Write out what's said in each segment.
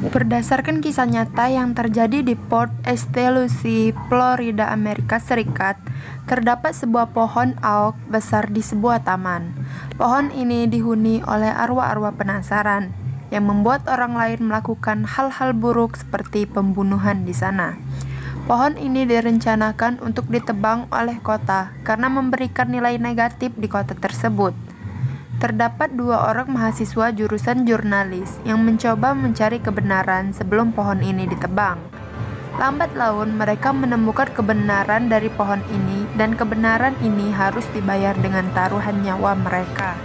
Berdasarkan kisah nyata yang terjadi di Port St. Lucie, Florida, Amerika Serikat, terdapat sebuah pohon oak besar di sebuah taman. Pohon ini dihuni oleh arwah-arwah penasaran, yang membuat orang lain melakukan hal-hal buruk seperti pembunuhan di sana. Pohon ini direncanakan untuk ditebang oleh kota karena memberikan nilai negatif di kota tersebut. Terdapat 2 orang mahasiswa jurusan jurnalis yang mencoba mencari kebenaran sebelum pohon ini ditebang. Lambat laun mereka menemukan kebenaran dari pohon ini, dan kebenaran ini harus dibayar dengan taruhan nyawa mereka.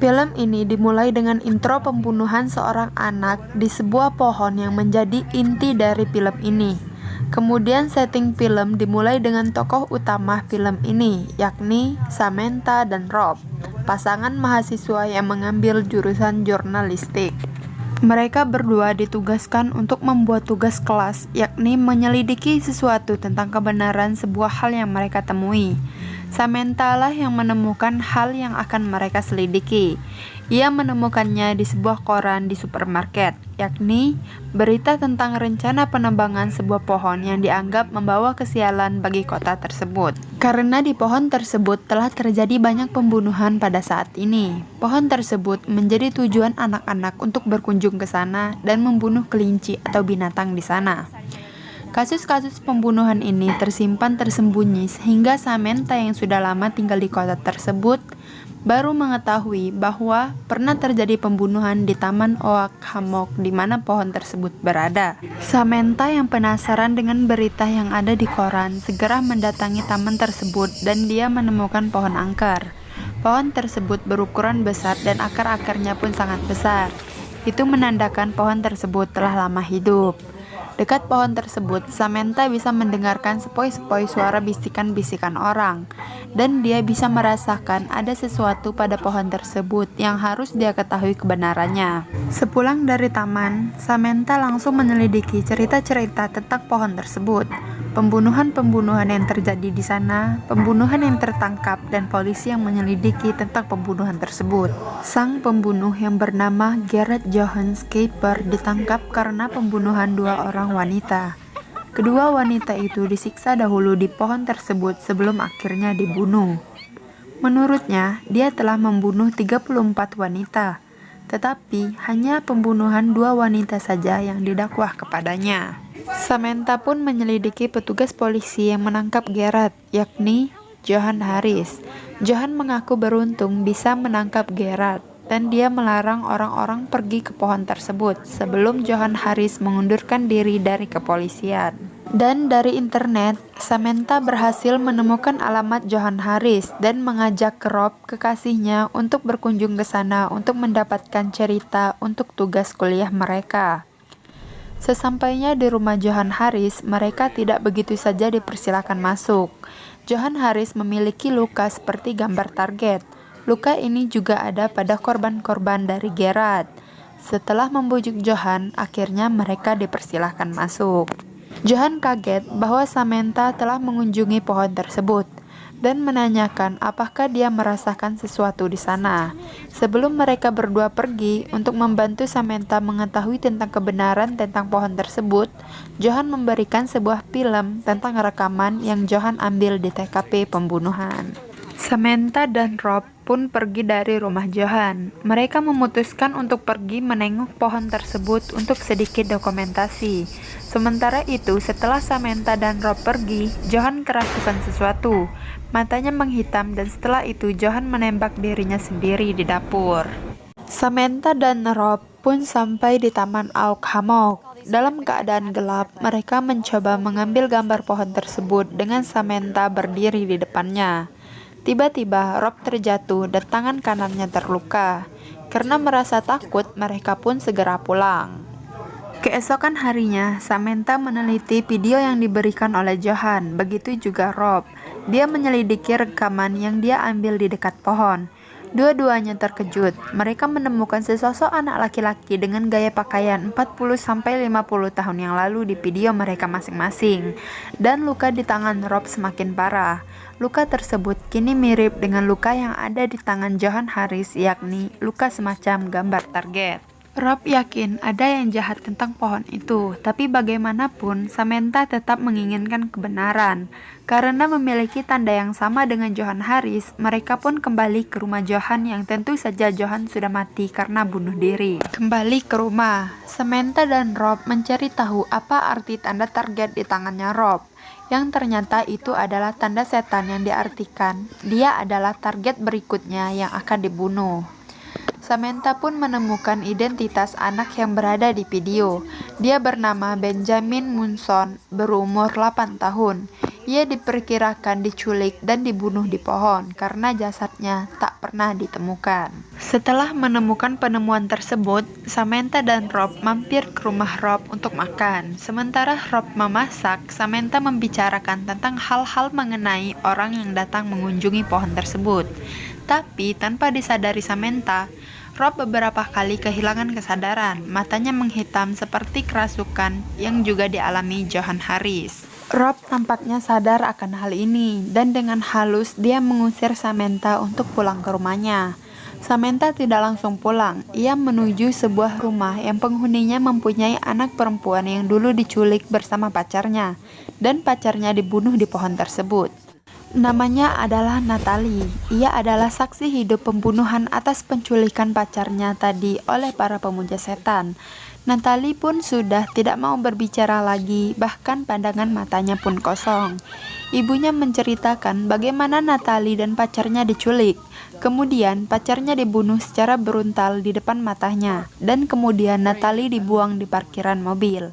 Film ini dimulai dengan intro pembunuhan seorang anak di sebuah pohon yang menjadi inti dari film ini. Kemudian setting film dimulai dengan tokoh utama film ini, yakni Samantha dan Rob, pasangan mahasiswa yang mengambil jurusan jurnalistik. Mereka berdua ditugaskan untuk membuat tugas kelas, yakni menyelidiki sesuatu tentang kebenaran sebuah hal yang mereka temui. Samantha lah yang menemukan hal yang akan mereka selidiki. Ia menemukannya di sebuah koran di supermarket, yakni berita tentang rencana penebangan sebuah pohon yang dianggap membawa kesialan bagi kota tersebut. Karena di pohon tersebut telah terjadi banyak pembunuhan pada saat ini, pohon tersebut menjadi tujuan anak-anak untuk berkunjung ke sana dan membunuh kelinci atau binatang di sana. Kasus-kasus pembunuhan ini tersimpan tersembunyi sehingga Samantha yang sudah lama tinggal di kota tersebut baru mengetahui bahwa pernah terjadi pembunuhan di Taman Oak Hammock di mana pohon tersebut berada. Samantha yang penasaran dengan berita yang ada di koran segera mendatangi taman tersebut dan dia menemukan pohon angker. Pohon tersebut berukuran besar dan akar-akarnya pun sangat besar. Itu menandakan pohon tersebut telah lama hidup. Dekat pohon tersebut, Samantha bisa mendengarkan sepoi-sepoi suara bisikan-bisikan orang, dan dia bisa merasakan ada sesuatu pada pohon tersebut yang harus dia ketahui kebenarannya. Sepulang dari taman, Samantha langsung menyelidiki cerita-cerita tentang pohon tersebut, pembunuhan-pembunuhan yang terjadi di sana, pembunuhan yang tertangkap, dan polisi yang menyelidiki tentang pembunuhan tersebut. Sang pembunuh yang bernama Garrett Johannes Keiper ditangkap karena pembunuhan 2 orang wanita. Kedua wanita itu disiksa dahulu di pohon tersebut sebelum akhirnya dibunuh. Menurutnya, dia telah membunuh 34 wanita, tetapi hanya pembunuhan 2 wanita saja yang didakwah kepadanya. Samantha pun menyelidiki petugas polisi yang menangkap Garrett, yakni Johan Harris. Johan mengaku beruntung bisa menangkap Garrett, dan dia melarang orang-orang pergi ke pohon tersebut sebelum Johan Harris mengundurkan diri dari kepolisian. Dan dari internet, Samantha berhasil menemukan alamat Johan Harris dan mengajak Rob, kekasihnya, untuk berkunjung ke sana untuk mendapatkan cerita untuk tugas kuliah mereka. Sesampainya di rumah Johan Harris, mereka tidak begitu saja dipersilakan masuk. Johan Harris memiliki luka seperti gambar target. Luka ini juga ada pada korban-korban dari Garrett. Setelah membujuk Johan, akhirnya mereka dipersilahkan masuk. Johan kaget bahwa Samantha telah mengunjungi pohon tersebut dan menanyakan apakah dia merasakan sesuatu di sana. Sebelum mereka berdua pergi untuk membantu Samantha mengetahui tentang kebenaran tentang pohon tersebut, Johan memberikan sebuah film tentang rekaman yang Johan ambil di TKP pembunuhan. Samantha dan Rob pun pergi dari rumah Johan. Mereka memutuskan untuk pergi menengok pohon tersebut untuk sedikit dokumentasi. Sementara itu, setelah Samantha dan Rob pergi, Johan kerasukan sesuatu. Matanya menghitam dan setelah itu Johan menembak dirinya sendiri di dapur. Samantha dan Rob pun sampai di Taman Oak Hammock. Dalam keadaan gelap, mereka mencoba mengambil gambar pohon tersebut dengan Samantha berdiri di depannya. Tiba-tiba Rob terjatuh dan tangan kanannya terluka. Karena merasa takut, mereka pun segera pulang. Keesokan harinya, Samantha meneliti video yang diberikan oleh Johan, begitu juga Rob. Dia menyelidiki rekaman yang dia ambil di dekat pohon. Dua-duanya terkejut. Mereka menemukan sesosok anak laki-laki dengan gaya pakaian 40-50 tahun yang lalu di video mereka masing-masing. Dan luka di tangan Rob semakin parah. Luka tersebut kini mirip dengan luka yang ada di tangan Johan Harris, yakni luka semacam gambar target. Rob yakin ada yang jahat tentang pohon itu, tapi bagaimanapun Samantha tetap menginginkan kebenaran. Karena memiliki tanda yang sama dengan Johan Harris, mereka pun kembali ke rumah Johan yang tentu saja Johan sudah mati karena bunuh diri. Kembali ke rumah, Samantha dan Rob mencari tahu apa arti tanda target di tangannya Rob. Yang ternyata itu adalah tanda setan yang diartikan dia adalah target berikutnya yang akan dibunuh. Samantha pun menemukan identitas anak yang berada di video. Dia bernama Benjamin Munson, berumur 8 tahun. Ia diperkirakan diculik dan dibunuh di pohon karena jasadnya tak pernah ditemukan. Setelah menemukan penemuan tersebut, Samantha dan Rob mampir ke rumah Rob untuk makan. Sementara Rob memasak, Samantha membicarakan tentang hal-hal mengenai orang yang datang mengunjungi pohon tersebut. Tapi tanpa disadari Samantha, Rob beberapa kali kehilangan kesadaran, matanya menghitam seperti kerasukan yang juga dialami Johan Harris. Rob tampaknya sadar akan hal ini, dan dengan halus dia mengusir Samantha untuk pulang ke rumahnya. Samantha tidak langsung pulang, ia menuju sebuah rumah yang penghuninya mempunyai anak perempuan yang dulu diculik bersama pacarnya, dan pacarnya dibunuh di pohon tersebut. Namanya adalah Natalie. Ia adalah saksi hidup pembunuhan atas penculikan pacarnya tadi oleh para pemuja setan. Natalie pun sudah tidak mau berbicara lagi, bahkan pandangan matanya pun kosong. Ibunya menceritakan bagaimana Natalie dan pacarnya diculik. Kemudian pacarnya dibunuh secara brutal di depan matanya, dan kemudian Natalie dibuang di parkiran mobil.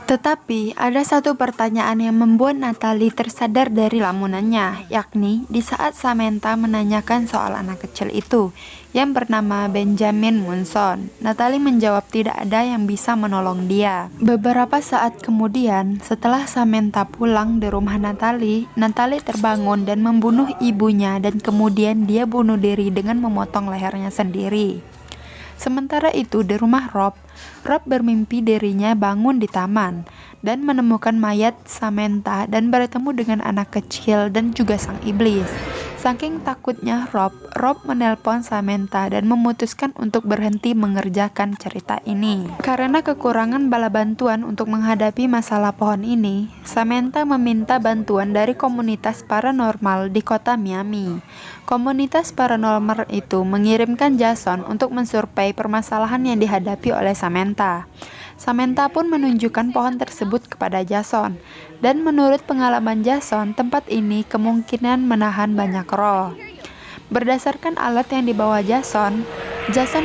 Tetapi ada satu pertanyaan yang membuat Natalie tersadar dari lamunannya, yakni di saat Samantha menanyakan soal anak kecil itu yang bernama Benjamin Munson. Natalie menjawab tidak ada yang bisa menolong dia. Beberapa saat kemudian, setelah Samantha pulang di rumah Natalie, Natalie terbangun dan membunuh ibunya, dan kemudian dia bunuh diri dengan memotong lehernya sendiri. Sementara itu di rumah Rob bermimpi dirinya bangun di taman dan menemukan mayat Samantha dan bertemu dengan anak kecil dan juga sang iblis. Saking takutnya Rob menelpon Samantha dan memutuskan untuk berhenti mengerjakan cerita ini. Karena kekurangan bala bantuan untuk menghadapi masalah pohon ini, Samantha meminta bantuan dari komunitas paranormal di kota Miami. Komunitas paranormal itu mengirimkan Jason untuk mensurvei permasalahan yang dihadapi oleh Samantha. Samantha pun menunjukkan pohon tersebut kepada Jason, dan menurut pengalaman Jason, tempat ini kemungkinan menahan banyak roh. Berdasarkan alat yang dibawa Jason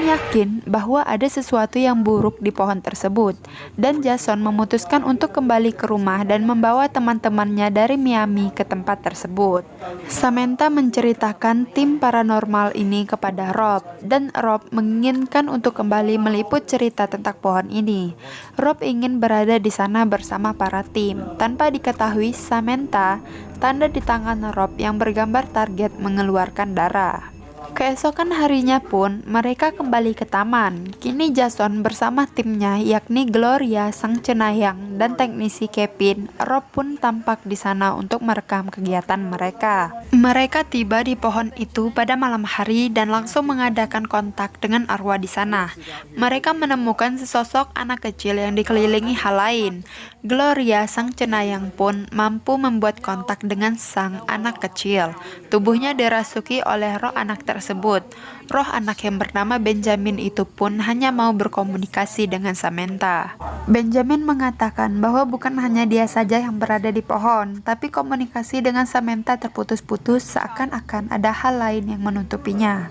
yakin bahwa ada sesuatu yang buruk di pohon tersebut, dan Jason memutuskan untuk kembali ke rumah dan membawa teman-temannya dari Miami ke tempat tersebut. Samantha menceritakan tim paranormal ini kepada Rob, dan Rob menginginkan untuk kembali meliput cerita tentang pohon ini. Rob ingin berada di sana bersama para tim. Tanpa diketahui Samantha, tanda di tangan Rob yang bergambar target mengeluarkan darah. Keesokan harinya pun mereka kembali ke taman. Kini Jason bersama timnya yakni Gloria sang cenayang dan teknisi Kevin. Rob pun tampak di sana untuk merekam kegiatan mereka. Mereka tiba di pohon itu pada malam hari dan langsung mengadakan kontak dengan arwah di sana. Mereka menemukan sesosok anak kecil yang dikelilingi hal lain. Gloria sang cenayang pun mampu membuat kontak dengan sang anak kecil. Tubuhnya dirasuki oleh roh anak tersebut. Roh anak yang bernama Benjamin itu pun hanya mau berkomunikasi dengan Samantha. Benjamin mengatakan bahwa bukan hanya dia saja yang berada di pohon, tapi komunikasi dengan Samantha terputus-putus seakan-akan ada hal lain yang menutupinya.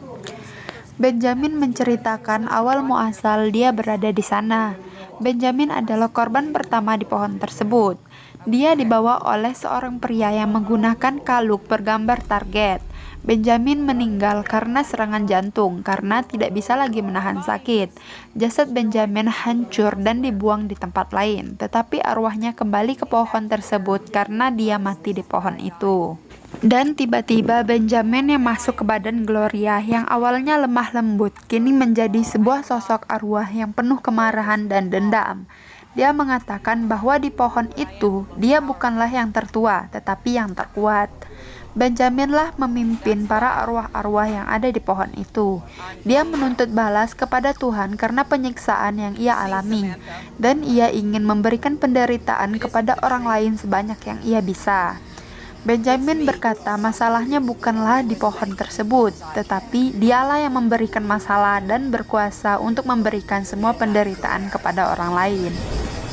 Benjamin menceritakan awal muasal dia berada di sana. Benjamin adalah korban pertama di pohon tersebut. Dia dibawa oleh seorang pria yang menggunakan kalung bergambar target. Benjamin meninggal karena serangan jantung karena tidak bisa lagi menahan sakit. Jasad Benjamin hancur dan dibuang di tempat lain, tetapi arwahnya kembali ke pohon tersebut karena dia mati di pohon itu. Dan tiba-tiba Benjamin yang masuk ke badan Gloria yang awalnya lemah lembut kini menjadi sebuah sosok arwah yang penuh kemarahan dan dendam. Dia mengatakan bahwa di pohon itu dia bukanlah yang tertua tetapi yang terkuat. Benjaminlah memimpin para arwah-arwah yang ada di pohon itu. Dia menuntut balas kepada Tuhan karena penyiksaan yang ia alami, dan ia ingin memberikan penderitaan kepada orang lain sebanyak yang ia bisa. Benjamin berkata masalahnya bukanlah di pohon tersebut, tetapi dialah yang memberikan masalah dan berkuasa untuk memberikan semua penderitaan kepada orang lain.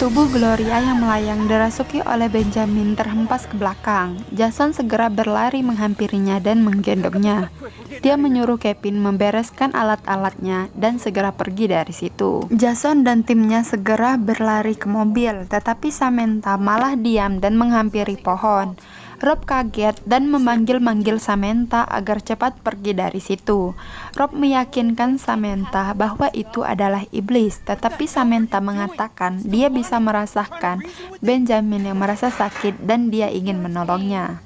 Tubuh Gloria yang melayang dirasuki oleh Benjamin terhempas ke belakang. Jason segera berlari menghampirinya dan menggendongnya. Dia menyuruh Kevin membereskan alat-alatnya dan segera pergi dari situ. Jason dan timnya segera berlari ke mobil, tetapi Samantha malah diam dan menghampiri pohon. Rob kaget dan memanggil-manggil Samantha agar cepat pergi dari situ. Rob meyakinkan Samantha bahwa itu adalah iblis, tetapi Samantha mengatakan dia bisa merasakan Benjamin yang merasa sakit dan dia ingin menolongnya.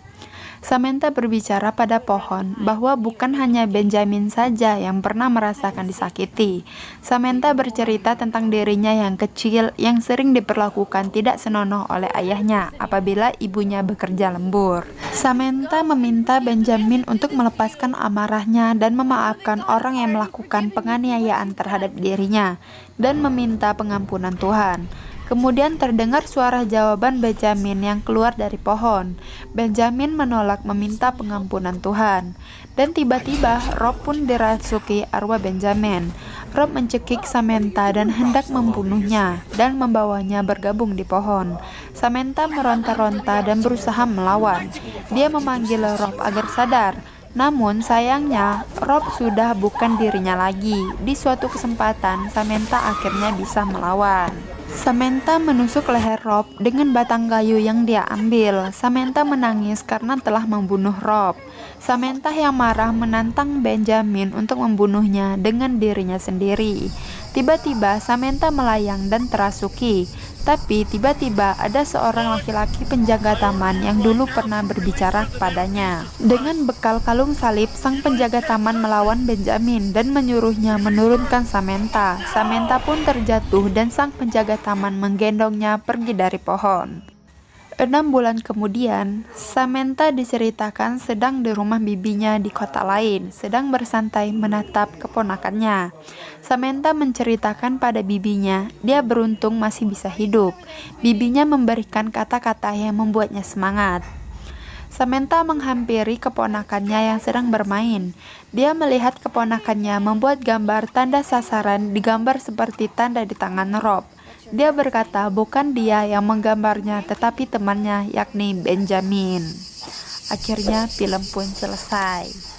Samantha berbicara pada pohon bahwa bukan hanya Benjamin saja yang pernah merasakan disakiti. Samantha bercerita tentang dirinya yang kecil yang sering diperlakukan tidak senonoh oleh ayahnya apabila ibunya bekerja lembur. Samantha meminta Benjamin untuk melepaskan amarahnya dan memaafkan orang yang melakukan penganiayaan terhadap dirinya dan meminta pengampunan Tuhan. Kemudian terdengar suara jawaban Benjamin yang keluar dari pohon. Benjamin menolak meminta pengampunan Tuhan. Dan tiba-tiba Rob pun dirasuki arwah Benjamin. Rob mencekik Samantha dan hendak membunuhnya dan membawanya bergabung di pohon. Samantha meronta-ronta dan berusaha melawan. Dia memanggil Rob agar sadar. Namun sayangnya Rob sudah bukan dirinya lagi. Di suatu kesempatan Samantha akhirnya bisa melawan. Samantha menusuk leher Rob dengan batang kayu yang dia ambil. Samantha menangis karena telah membunuh Rob. Samantha yang marah menantang Benjamin untuk membunuhnya dengan dirinya sendiri. Tiba-tiba Samantha melayang dan terasuki. Tapi tiba-tiba ada seorang laki-laki penjaga taman yang dulu pernah berbicara kepadanya. Dengan bekal kalung salib, sang penjaga taman melawan Benjamin dan menyuruhnya menurunkan Samantha. Samantha pun terjatuh dan sang penjaga taman menggendongnya pergi dari pohon. 6 bulan kemudian, Samantha diceritakan sedang di rumah bibinya di kota lain, sedang bersantai menatap keponakannya. Samantha menceritakan pada bibinya, dia beruntung masih bisa hidup. Bibinya memberikan kata-kata yang membuatnya semangat. Samantha menghampiri keponakannya yang sedang bermain. Dia melihat keponakannya membuat gambar tanda sasaran digambar seperti tanda di tangan Rob. Dia berkata bukan dia yang menggambarnya tetapi temannya yakni Benjamin. Akhirnya film pun selesai.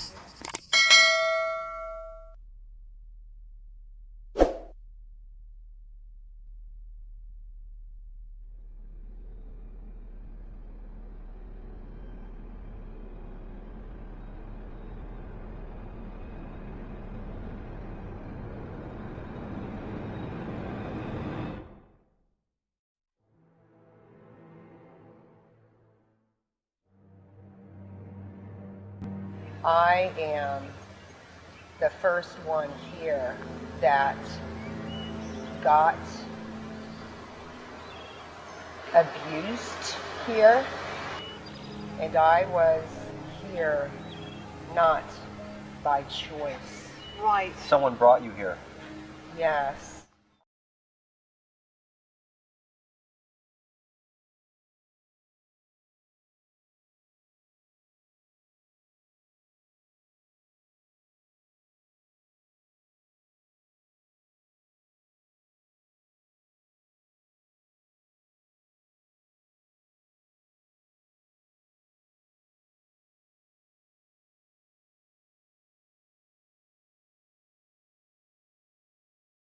I am the first one here that got abused here, and I was here not by choice. Right. Someone brought you here. Yes.